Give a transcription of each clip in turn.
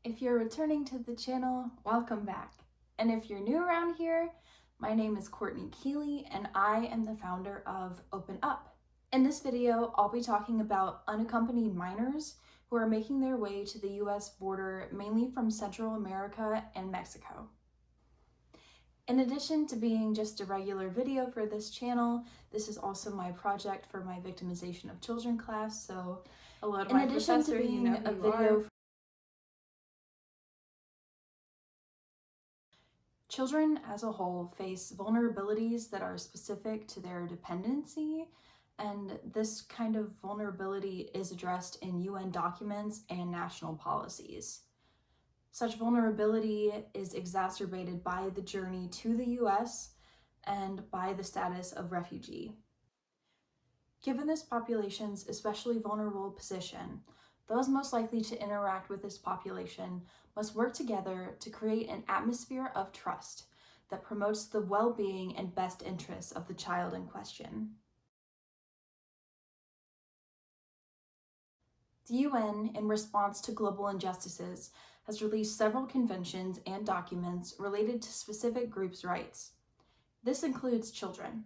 If you're returning to the channel, welcome back. And if you're new around here, my name is Courtney and I am the founder of Open Up. In this video, I'll be talking about unaccompanied minors who are making their way to the U.S. border mainly from Central America and Mexico. In addition to being just a regular video for this channel, this is also my project for my Victimization of Children class, so Hello to in my addition professor, to being you know a who you video are. Children as a whole face vulnerabilities that are specific to their dependency, and this kind of vulnerability is addressed in UN documents and national policies. Such vulnerability is exacerbated by the journey to the US and by the status of refugee. Given this population's especially vulnerable position, those most likely to interact with this population must work together to create an atmosphere of trust that promotes the well-being and best interests of the child in question. The UN, in response to global injustices, has released several conventions and documents related to specific groups' rights. This includes children.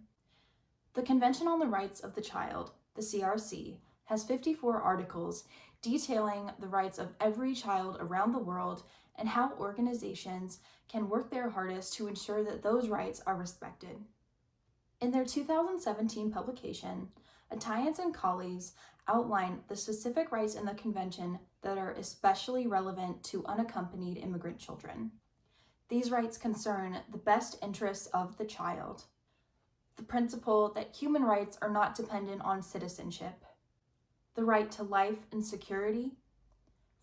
The Convention on the Rights of the Child, the CRC, has 54 articles detailing the rights of every child around the world and how organizations can work their hardest to ensure that those rights are respected. In their 2017 publication, Attiance and colleagues outline the specific rights in the convention that are especially relevant to unaccompanied immigrant children. These rights concern the best interests of the child, the principle that human rights are not dependent on citizenship, the right to life and security,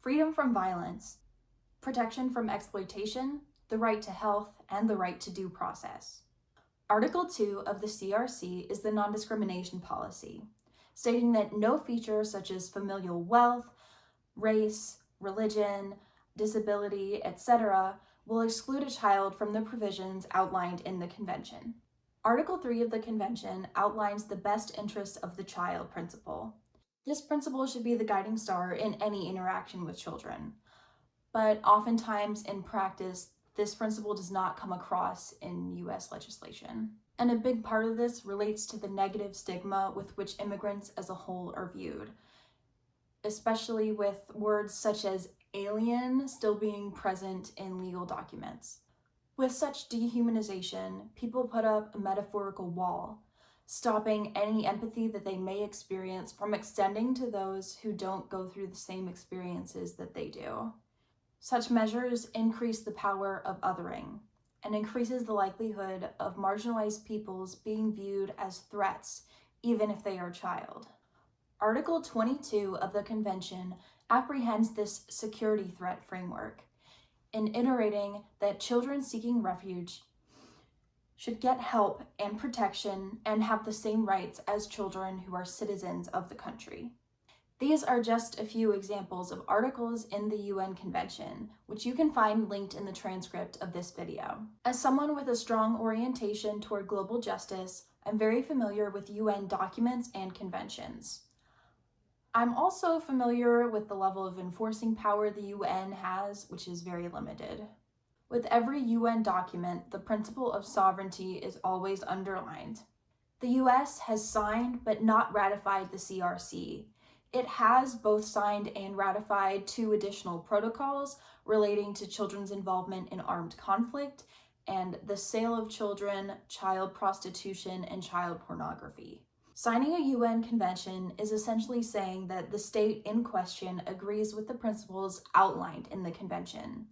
freedom from violence, protection from exploitation, the right to health, and the right to due process. Article 2 of the CRC is the non-discrimination policy, stating that no features such as familial wealth, race, religion, disability, etc. will exclude a child from the provisions outlined in the convention. Article 3 of the convention outlines the best interest of the child principle. This principle should be the guiding star in any interaction with children, but oftentimes in practice, this principle does not come across in U.S. legislation. And a big part of this relates to the negative stigma with which immigrants as a whole are viewed, especially with words such as alien still being present in legal documents. With such dehumanization, people put up a metaphorical wall, stopping any empathy that they may experience from extending to those who don't go through the same experiences that they do. Such measures increase the power of othering and increases the likelihood of marginalized peoples being viewed as threats, even if they are a child. Article 22 of the Convention apprehends this security threat framework in iterating that children seeking refuge should get help and protection and have the same rights as children who are citizens of the country. These are just a few examples of articles in the UN Convention, which you can find linked in the transcript of this video. As someone with a strong orientation toward global justice, I'm very familiar with UN documents and conventions. I'm also familiar with the level of enforcing power the UN has, which is very limited. With every UN document, the principle of sovereignty is always underlined. The US has signed but not ratified the CRC. It has both signed and ratified 2 additional protocols relating to children's involvement in armed conflict and the sale of children, child prostitution, and child pornography. Signing a UN convention is essentially saying that the state in question agrees with the principles outlined in the convention.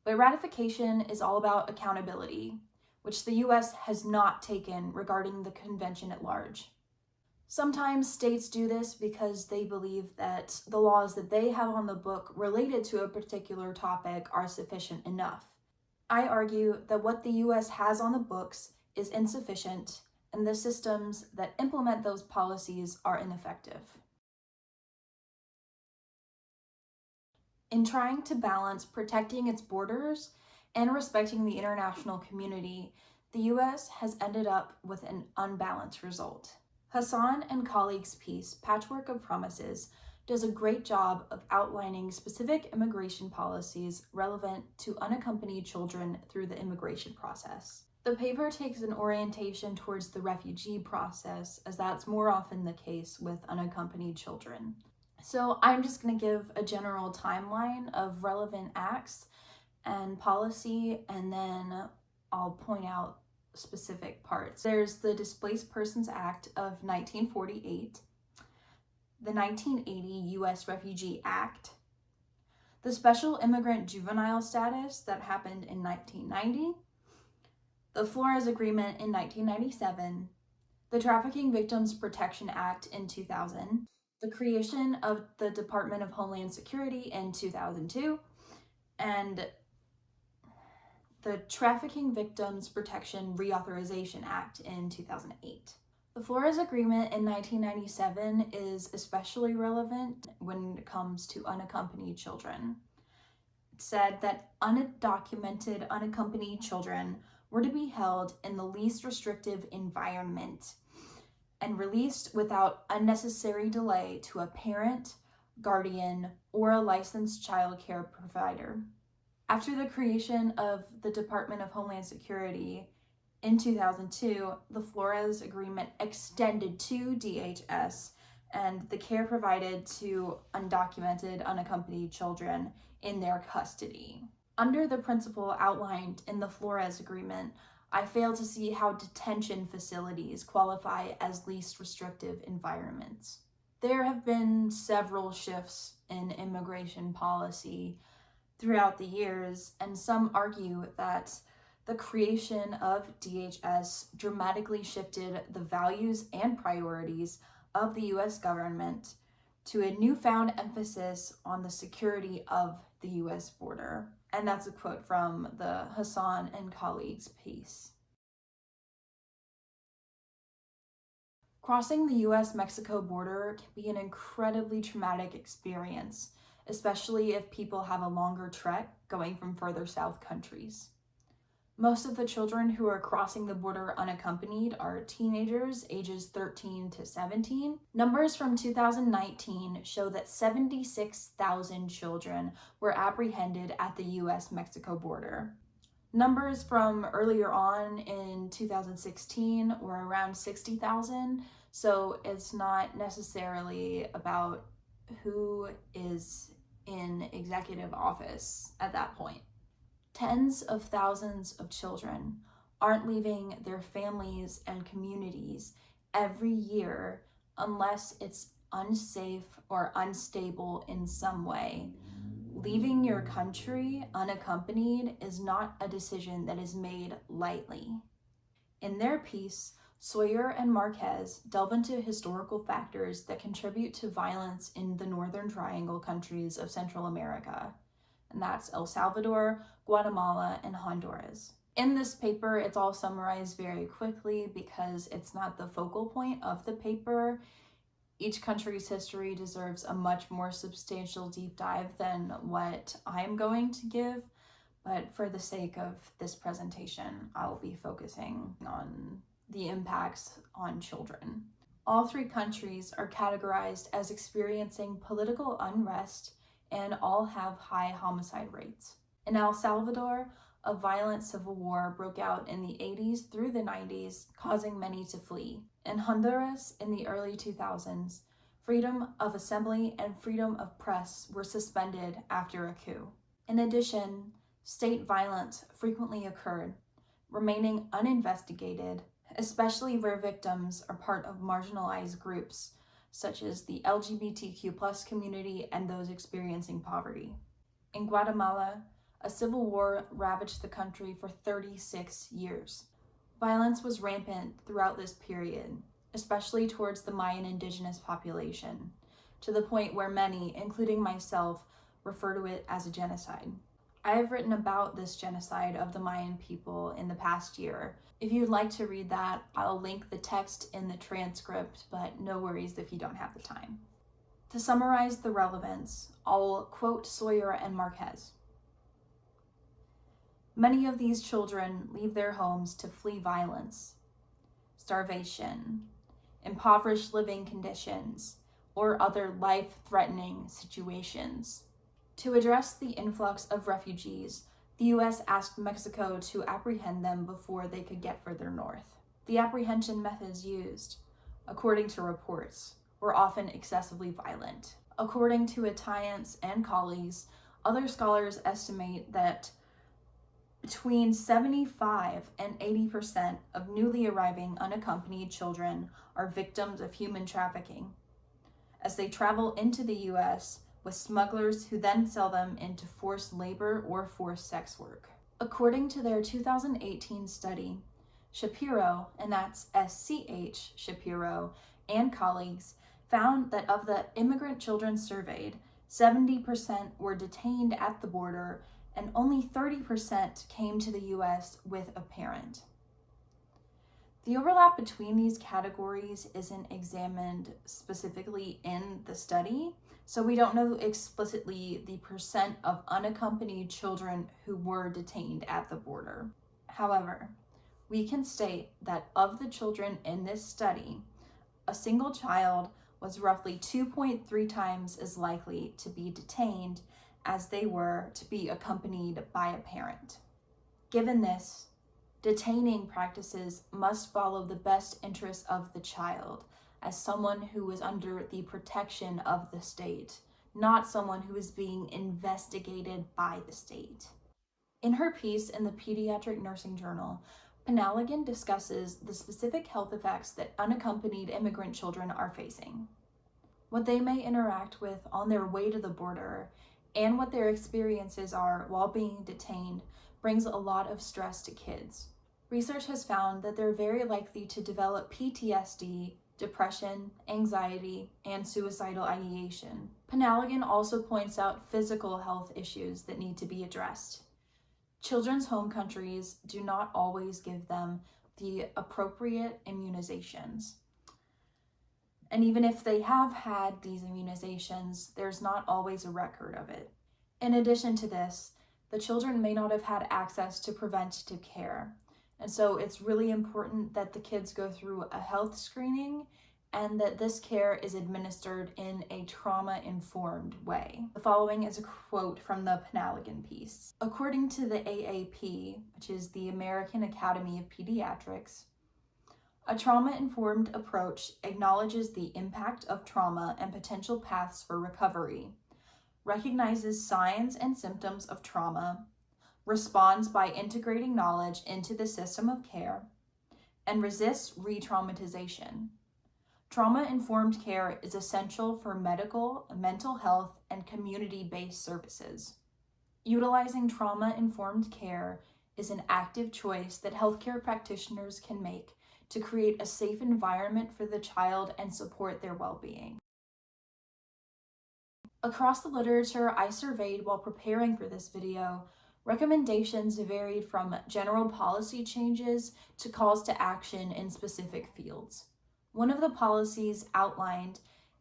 But ratification is all about accountability, which the US has not taken regarding the convention at large. Sometimes states do this because they believe that the laws that they have on the book related to a particular topic are sufficient enough. I argue that what the US has on the books is insufficient, and the systems that implement those policies are ineffective. In trying to balance protecting its borders and respecting the international community, the US has ended up with an unbalanced result. Hassan and colleagues' piece, Patchwork of Promises, does a great job of outlining specific immigration policies relevant to unaccompanied children through the immigration process. The paper takes an orientation towards the refugee process, as that's more often the case with unaccompanied children. So I'm just going to give a general timeline of relevant acts and policy, and then I'll point out specific parts. There's the Displaced Persons Act of 1948, the 1980 U.S. Refugee Act, the Special Immigrant Juvenile Status that happened in 1990, the Flores Agreement in 1997, the Trafficking Victims Protection Act in 2000, the creation of the Department of Homeland Security in 2002, and the Trafficking Victims Protection Reauthorization Act in 2008. The Flores Agreement in 1997 is especially relevant when it comes to unaccompanied children. It said that undocumented, unaccompanied children were to be held in the least restrictive environment and released without unnecessary delay to a parent, guardian, or a licensed child care provider. After the creation of the Department of Homeland Security in 2002, the Flores Agreement extended to DHS and the care provided to undocumented, unaccompanied children in their custody. Under the principle outlined in the Flores Agreement, I fail to see how detention facilities qualify as least restrictive environments. There have been several shifts in immigration policy throughout the years, and some argue that the creation of DHS dramatically shifted the values and priorities of the U.S. government to a newfound emphasis on the security of the U.S. border. And that's a quote from the Hassan and colleagues piece. Crossing the U.S. Mexico border can be an incredibly traumatic experience, especially if people have a longer trek going from further south countries. Most of the children who are crossing the border unaccompanied are teenagers ages 13 to 17. Numbers from 2019 show that 76,000 children were apprehended at the U.S. Mexico border. Numbers from earlier on in 2016 were around 60,000, so it's not necessarily about who is in executive office at that point. Tens of thousands of children aren't leaving their families and communities every year unless it's unsafe or unstable in some way. Leaving your country unaccompanied is not a decision that is made lightly. In their piece, Sawyer and Marquez delve into historical factors that contribute to violence in the Northern Triangle countries of Central America, and that's El Salvador, Guatemala, and Honduras. In this paper, it's all summarized very quickly because it's not the focal point of the paper. Each country's history deserves a much more substantial deep dive than what I'm going to give, but for the sake of this presentation, I'll be focusing on the impacts on children. All three countries are categorized as experiencing political unrest and all have high homicide rates. In El Salvador, a violent civil war broke out in the 80s through the 90s, causing many to flee. In Honduras, in the early 2000s, freedom of assembly and freedom of press were suspended after a coup. In addition, state violence frequently occurred, remaining uninvestigated, especially where victims are part of marginalized groups, such as the LGBTQ+ community and those experiencing poverty. In Guatemala, a civil war ravaged the country for 36 years. Violence was rampant throughout this period, especially towards the Mayan indigenous population, to the point where many, including myself, refer to it as a genocide. I have written about this genocide of the Mayan people in the past year. If you'd like to read that, I'll link the text in the transcript, but no worries if you don't have the time. To summarize the relevance, I'll quote Sawyer and Marquez. Many of these children leave their homes to flee violence, starvation, impoverished living conditions, or other life-threatening situations. To address the influx of refugees, the U.S. asked Mexico to apprehend them before they could get further north. The apprehension methods used, according to reports, were often excessively violent. According to Attiance and colleagues, other scholars estimate that between 75 and 80% of newly arriving unaccompanied children are victims of human trafficking, as they travel into the U.S. with smugglers who then sell them into forced labor or forced sex work. According to their 2018 study, Shapiro, and that's SCH Shapiro, and colleagues found that of the immigrant children surveyed, 70% were detained at the border and only 30% came to the U.S. with a parent. The overlap between these categories isn't examined specifically in the study, so we don't know explicitly the percent of unaccompanied children who were detained at the border. However, we can state that of the children in this study, a single child was roughly 2.3 times as likely to be detained as they were to be accompanied by a parent. Given this, detaining practices must follow the best interests of the child as someone who is under the protection of the state, not someone who is being investigated by the state. In her piece in the Pediatric Nursing Journal, Penalagan discusses the specific health effects that unaccompanied immigrant children are facing, what they may interact with on their way to the border, and what their experiences are while being detained brings a lot of stress to kids. Research has found that they're very likely to develop PTSD, depression, anxiety, and suicidal ideation. Penalagan also points out physical health issues that need to be addressed. Children's home countries do not always give them the appropriate immunizations. And even if they have had these immunizations, there's not always a record of it. In addition to this, the children may not have had access to preventative care. And so it's really important that the kids go through a health screening and that this care is administered in a trauma-informed way. The following is a quote from the Penalagan piece. According to the AAP, which is the American Academy of Pediatrics, a trauma-informed approach acknowledges the impact of trauma and potential paths for recovery, recognizes signs and symptoms of trauma, responds by integrating knowledge into the system of care, and resists re-traumatization. Trauma-informed care is essential for medical, mental health, and community-based services. Utilizing trauma-informed care is an active choice that healthcare practitioners can make to create a safe environment for the child and support their well-being. Across the literature I surveyed while preparing for this video, recommendations varied from general policy changes to calls to action in specific fields. One of the policies outlined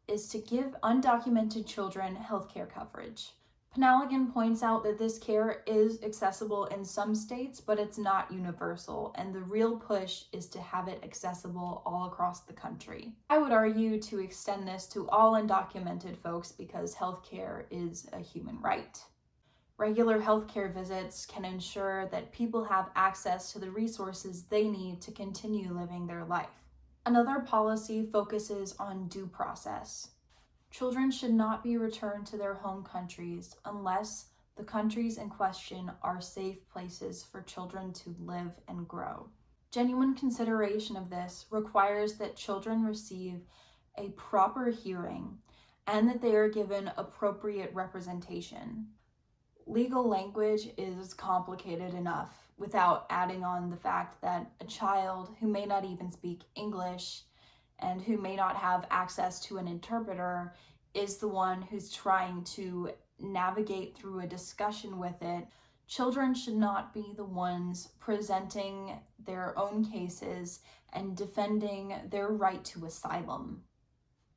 is to give undocumented children healthcare coverage. Penalagan points out that this care is accessible in some states, but it's not universal, and the real push is to have it accessible all across the country. I would argue to extend this to all undocumented folks because healthcare is a human right. Regular healthcare visits can ensure that people have access to the resources they need to continue living their life. Another policy focuses on due process. Children should not be returned to their home countries unless the countries in question are safe places for children to live and grow. Genuine consideration of this requires that children receive a proper hearing and that they are given appropriate representation. Legal language is complicated enough without adding on the fact that a child who may not even speak English and who may not have access to an interpreter is the one who's trying to navigate through a discussion with it. Children should not be the ones presenting their own cases and defending their right to asylum.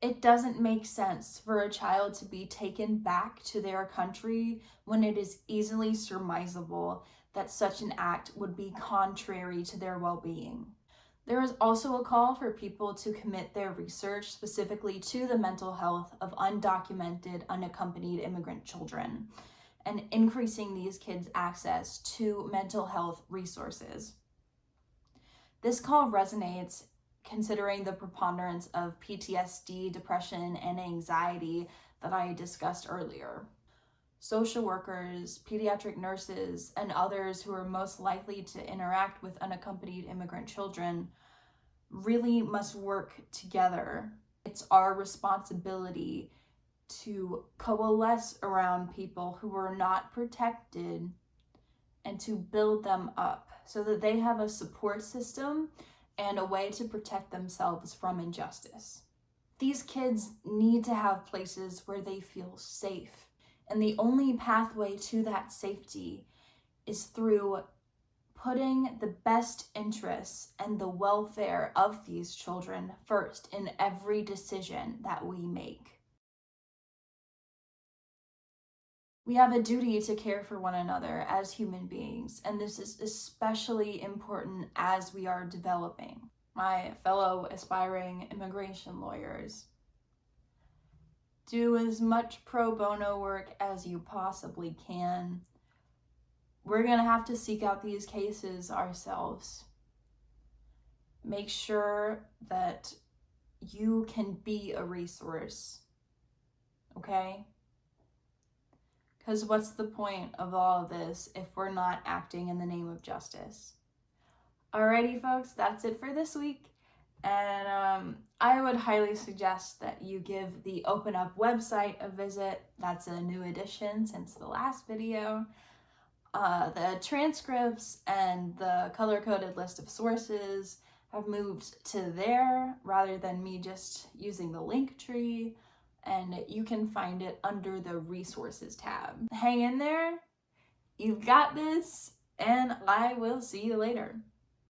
It doesn't make sense for a child to be taken back to their country when it is easily surmisable that such an act would be contrary to their well-being. There is also a call for people to commit their research specifically to the mental health of undocumented, unaccompanied immigrant children and increasing these kids' access to mental health resources. This call resonates considering the preponderance of PTSD, depression, and anxiety that I discussed earlier. Social workers, pediatric nurses, and others who are most likely to interact with unaccompanied immigrant children really must work together. It's our responsibility to coalesce around people who are not protected and to build them up so that they have a support system and a way to protect themselves from injustice. These kids need to have places where they feel safe. And the only pathway to that safety is through putting the best interests and the welfare of these children first in every decision that we make. We have a duty to care for one another as human beings, and this is especially important as we are developing. My fellow aspiring immigration lawyers, do as much pro bono work as you possibly can. We're going to have to seek out these cases ourselves. Make sure that you can be a resource, okay? Because what's the point of all of this if we're not acting in the name of justice? Alrighty, folks, that's it for this week. And I would highly suggest that you give the Open Up website a visit. That's a new addition since the last video. The transcripts and the color-coded list of sources have moved to there rather than me just using the link tree. And you can find it under the resources tab. Hang in there, you've got this, and I will see you later.